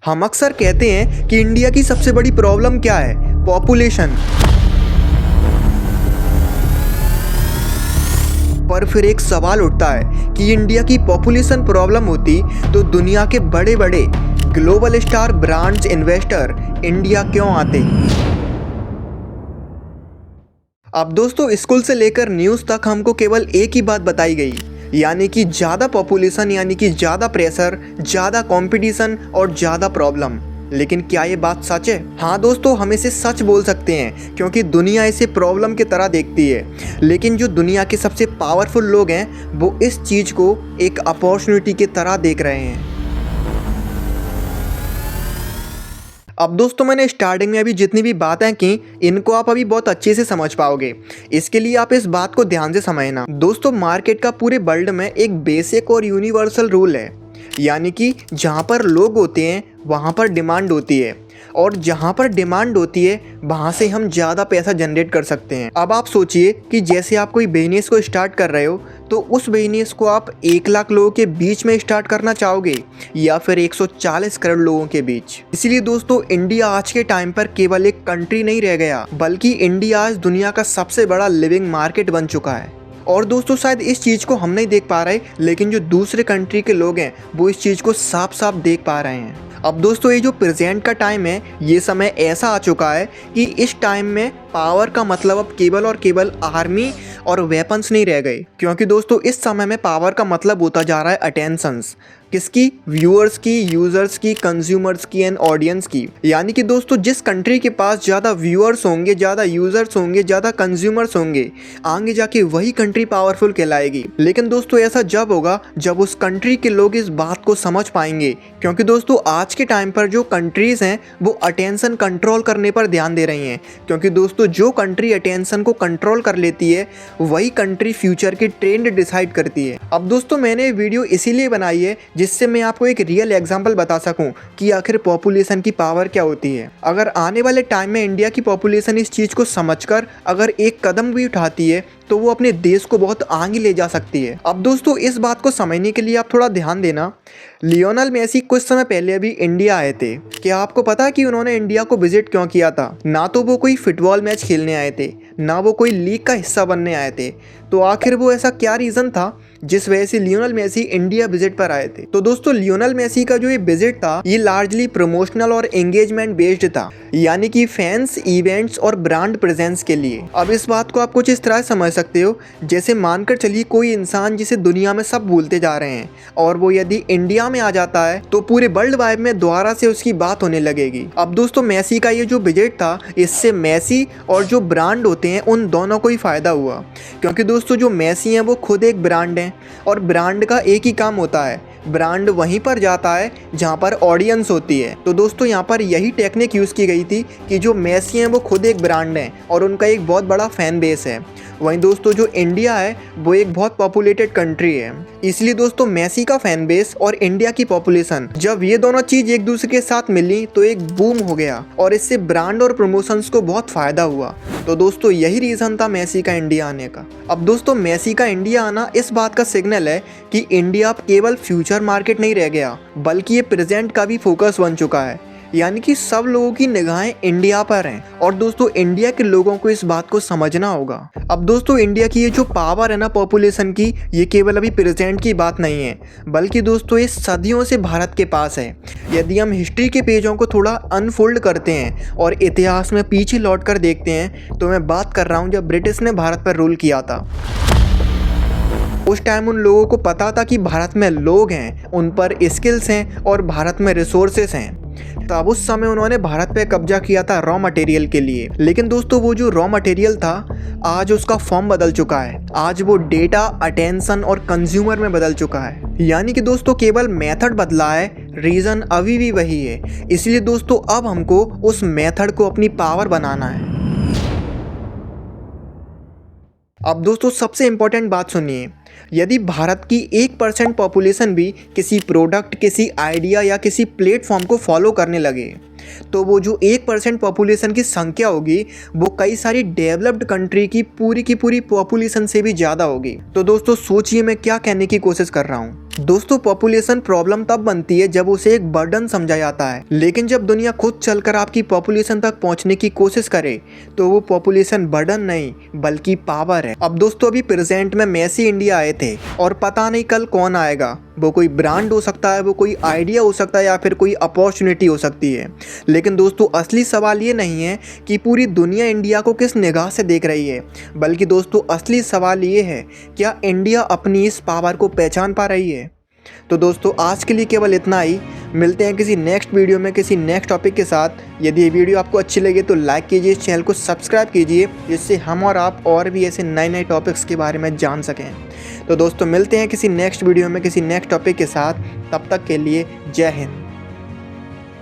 हम अक्सर कहते हैं कि इंडिया की सबसे बड़ी प्रॉब्लम क्या है? पॉपुलेशन। पर फिर एक सवाल उठता है कि इंडिया की पॉपुलेशन प्रॉब्लम होती तो दुनिया के बड़े बड़े global star brands investor India क्यों आते? अब दोस्तों, स्कूल से लेकर न्यूज़ तक हमको केवल एक ही बात बताई गई, यानी कि ज़्यादा पॉपुलेशन यानी कि ज़्यादा प्रेशर, ज़्यादा कंपटीशन और ज़्यादा प्रॉब्लम। लेकिन क्या ये बात सच है? हाँ दोस्तों, हम इसे सच बोल सकते हैं क्योंकि दुनिया इसे प्रॉब्लम की तरह देखती है, लेकिन जो दुनिया के सबसे पावरफुल लोग हैं वो इस चीज़ को एक अपॉर्चुनिटी की तरह देख रहे हैं। अब दोस्तों, मैंने स्टार्टिंग में अभी जितनी भी बातें की इनको आप अभी बहुत अच्छे से समझ पाओगे। इसके लिए आप इस बात को ध्यान से समझना। दोस्तों, मार्केट का पूरे वर्ल्ड में एक बेसिक और यूनिवर्सल रूल है, यानी कि जहाँ पर लोग होते हैं वहाँ पर डिमांड होती है, और जहाँ पर डिमांड होती है वहाँ से हम ज़्यादा पैसा जनरेट कर सकते हैं। अब आप सोचिए कि जैसे आप कोई बिजनेस को स्टार्ट कर रहे हो तो उस बिजनेस को आप 1 लाख लोगों के बीच में स्टार्ट करना चाहोगे या फिर 140 करोड़ लोगों के बीच। इसीलिए दोस्तों, इंडिया आज के टाइम पर केवल एक कंट्री नहीं रह गया, बल्कि इंडिया आज दुनिया का सबसे बड़ा लिविंग मार्केट बन चुका है। और दोस्तों, शायद इस चीज़ को हम नहीं देख पा रहे, लेकिन जो दूसरे कंट्री के लोग हैं वो इस चीज़ को साफ साफ देख पा रहे हैं। अब दोस्तों, ये जो प्रेजेंट का टाइम है, ये समय ऐसा आ चुका है कि इस टाइम में पावर का मतलब अब केवल और केवल आर्मी और वेपन्स नहीं रह गए, क्योंकि दोस्तों इस समय में पावर का मतलब होता जा रहा है अटेंशंस। किसकी? व्यूअर्स की, यूज़र्स की, कंज्यूमर्स की एंड ऑडियंस की। यानी कि दोस्तों, जिस कंट्री के पास ज़्यादा व्यूअर्स होंगे, ज़्यादा यूज़र्स होंगे, ज़्यादा कंज्यूमर्स होंगे, आगे जाके वही कंट्री पावरफुल कहलाएगी। लेकिन दोस्तों, ऐसा जब होगा जब उस कंट्री के लोग इस बात को समझ पाएंगे, क्योंकि दोस्तों आज के टाइम पर जो कंट्रीज़ हैं वो अटेंशन कंट्रोल करने पर ध्यान दे रही हैं, क्योंकि दोस्तों जो कंट्री अटेंशन को कंट्रोल कर लेती है वही कंट्री फ्यूचर की ट्रेंड डिसाइड करती है। अब दोस्तों, मैंने वीडियो इसीलिए बनाई है जिससे मैं आपको एक रियल एग्जांपल बता सकूं कि आखिर पॉपुलेशन की पावर क्या होती है। अगर आने वाले टाइम में इंडिया की पॉपुलेशन इस चीज़ को समझकर अगर एक कदम भी उठाती है तो वो अपने देश को बहुत आगे ले जा सकती है। अब दोस्तों, इस बात को समझने के लिए आप थोड़ा ध्यान देना। लियोनेल मेसी कुछ समय पहले अभी इंडिया आए थे। क्या आपको पता है कि उन्होंने इंडिया को विजिट क्यों किया था? ना तो वो कोई फुटबॉल मैच खेलने आए थे, ना वो कोई लीग का हिस्सा बनने आए थे। तो आखिर वो ऐसा क्या रीज़न था जिस वजह से लियोनेल मेसी इंडिया विजिट पर आए थे? तो दोस्तों, लियोनेल मेसी का जो ये विजिट था ये लार्जली प्रमोशनल और एंगेजमेंट बेस्ड था, यानी कि फैंस, इवेंट्स और ब्रांड प्रेजेंस के लिए। अब इस बात को आप कुछ इस तरह समझ सकते हो, जैसे मानकर चलिए कोई इंसान जिसे दुनिया में सब भूलते जा रहे हैं और वो यदि इंडिया में आ जाता है तो पूरे वर्ल्ड वाइड में दोबारा से उसकी बात होने लगेगी। अब दोस्तों, मेसी का ये जो विजिट था इससे मेसी और जो ब्रांड होते हैं उन दोनों को ही फायदा हुआ, क्योंकि दोस्तों जो मेसी हैं वो खुद एक ब्रांड हैं और ब्रांड का एक ही काम होता है, ब्रांड वहीं पर जाता है जहाँ पर ऑडियंस होती है। तो दोस्तों, यहाँ पर यही टेक्निक यूज़ की गई थी कि जो मेसी हैं वो खुद एक ब्रांड हैं और उनका एक बहुत बड़ा फैन बेस है। वहीं दोस्तों, जो इंडिया है वो एक बहुत पॉपुलेटेड कंट्री है, इसलिए दोस्तों मेसी का फैन बेस और इंडिया की पॉपुलेशन, जब ये दोनों चीज़ एक दूसरे के साथ मिली तो एक बूम हो गया और इससे ब्रांड और प्रमोशंस को बहुत फ़ायदा हुआ। तो दोस्तों, यही रीज़न था मेसी का इंडिया आने का। अब दोस्तों, मेसी का इंडिया आना इस बात का सिग्नल है कि इंडिया अब केवल फ्यूचर मार्केट नहीं रह गया, बल्कि ये प्रेजेंट का भी फोकस बन चुका है, यानी कि सब लोगों की निगाहें इंडिया पर हैं। और दोस्तों, इंडिया के लोगों को इस बात को समझना होगा। अब दोस्तों, इंडिया की ये जो पावर है ना पॉपुलेशन की, ये केवल अभी प्रेजेंट की बात नहीं है, बल्कि दोस्तों ये सदियों से भारत के पास है। यदि हम हिस्ट्री के पेजों को थोड़ा अनफोल्ड करते हैं और इतिहास में पीछे लौट कर देखते हैं तो मैं बात कर रहा हूँ जब ब्रिटिश ने भारत पर रूल किया था। उस टाइम उन लोगों को पता था कि भारत में लोग हैं, उन पर स्किल्स हैं और भारत में रिसोर्सेस हैं। तब उस समय उन्होंने भारत पे कब्जा किया था रॉ मटेरियल के लिए। लेकिन दोस्तों, वो जो रॉ मटेरियल था आज उसका फॉर्म बदल चुका है। आज वो डेटा, अटेंशन और कंज्यूमर में बदल चुका है। यानी कि दोस्तों केवल मेथड बदला है, रीज़न अभी भी वही है। इसलिए दोस्तों अब हमको उस मेथड को अपनी पावर बनाना है। अब दोस्तों सबसे इम्पोर्टेंट बात सुनिए, यदि भारत की 1% पॉपुलेशन भी किसी प्रोडक्ट, किसी आइडिया या किसी प्लेटफॉर्म को फॉलो करने लगे तो वो जो 1% पॉपुलेशन की संख्या होगी वो कई सारी डेवलप्ड कंट्री की पूरी पॉपुलेशन से भी ज़्यादा होगी। तो दोस्तों सोचिए मैं क्या कहने की कोशिश कर रहा हूँ। दोस्तों पॉपुलेशन प्रॉब्लम तब बनती है जब उसे एक बर्डन समझा जाता है, लेकिन जब दुनिया खुद चलकर आपकी पॉपुलेशन तक पहुंचने की कोशिश करे तो वो पॉपुलेशन बर्डन नहीं बल्कि पावर है। अब दोस्तों अभी प्रेजेंट में मेसी इंडिया आए थे और पता नहीं कल कौन आएगा। वो कोई ब्रांड हो सकता है, वो कोई आइडिया हो सकता है या फिर कोई अपॉर्चुनिटी हो सकती है। लेकिन दोस्तों असली सवाल ये नहीं है कि पूरी दुनिया इंडिया को किस निगाह से देख रही है, बल्कि दोस्तों असली सवाल ये है क्या इंडिया अपनी इस पावर को पहचान पा रही है। तो दोस्तों आज के लिए केवल इतना ही। मिलते हैं किसी नेक्स्ट वीडियो में किसी नेक्स्ट टॉपिक के साथ। यदि ये वीडियो आपको अच्छी लगे तो लाइक कीजिए, इस चैनल को सब्सक्राइब कीजिए, जिससे हम और आप और भी ऐसे नए नए टॉपिक्स के बारे में जान सकें। तो दोस्तों मिलते हैं किसी नेक्स्ट वीडियो में किसी नेक्स्ट टॉपिक के साथ। तब तक के लिए जय हिंद।